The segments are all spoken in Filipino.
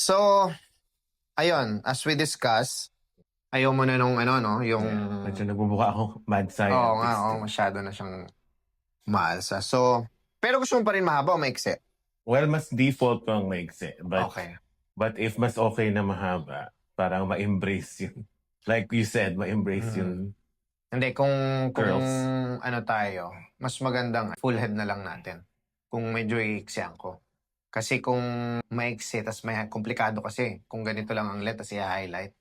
So, ayun, as we discuss, ayaw mo na nung no, yung... Medyo nagbubuka ako mad Oo nga, scientist. masyado na siyang maalsa. So, pero gusto mo pa rin mahaba o maiksi? Well, mas default ko ang maiksi. Okay. But if mas okay na mahaba, parang ma-embrace yun. Like you said, ma-embrace yun. Hindi, kung Curls. ano tayo, mas magandang full head na lang natin. Kung medyo iiksihan ko. Kasi kung maiksi, tas may komplikado kasi. Kung ganito lang ang let, tas i-highlight.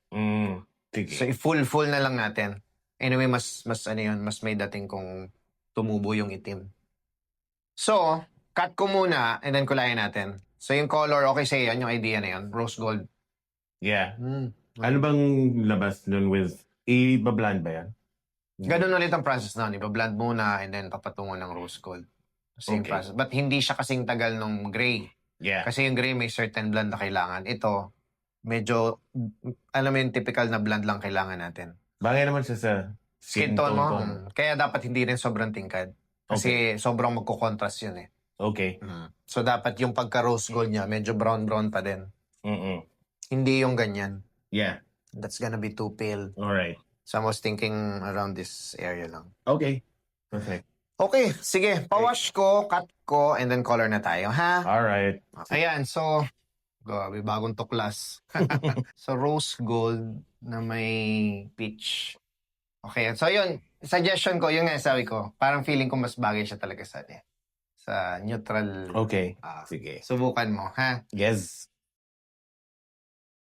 Sige. So, full na lang natin. Anyway, mas ano yun, mas may dating kung tumubo yung itim. So, cut ko muna and then kulayan natin. So, yung color, okay sa'yo yan, yung idea na yun. Rose gold. Yeah. Ano bang labas nun with... Iba-blend ba yan? Ganun ulit ang process na. Iba-blend muna and then papatungo ng rose gold. Same Okay. process. But hindi siya kasing tagal nung gray. Yeah. Kasi yung gray may certain blend na kailangan. Ito, medyo, alam mo yung typical na blend lang kailangan natin. Bagay naman siya sa Skin tone mo. ko. Kaya dapat hindi rin sobrang tingkad. Kasi sobrang magko-contrast yun eh. Okay. So dapat yung pagka-rose gold niya, medyo brown-brown pa din. Hindi yung ganyan. Yeah. That's gonna be too pale. Alright. So I was thinking around this area lang. Okay. Perfect. Okay, sige. Pa-wash ko, cut ko, and then color na tayo, ha? Alright. Ayan, so... Grabe, bagong tuklas. So, rose gold na may peach. Okay, so yun. Suggestion ko, yun nga sabi ko. Parang feeling ko mas bagay siya talaga sa neutral. Okay. Ah, Sige. subukan mo, ha? Yes.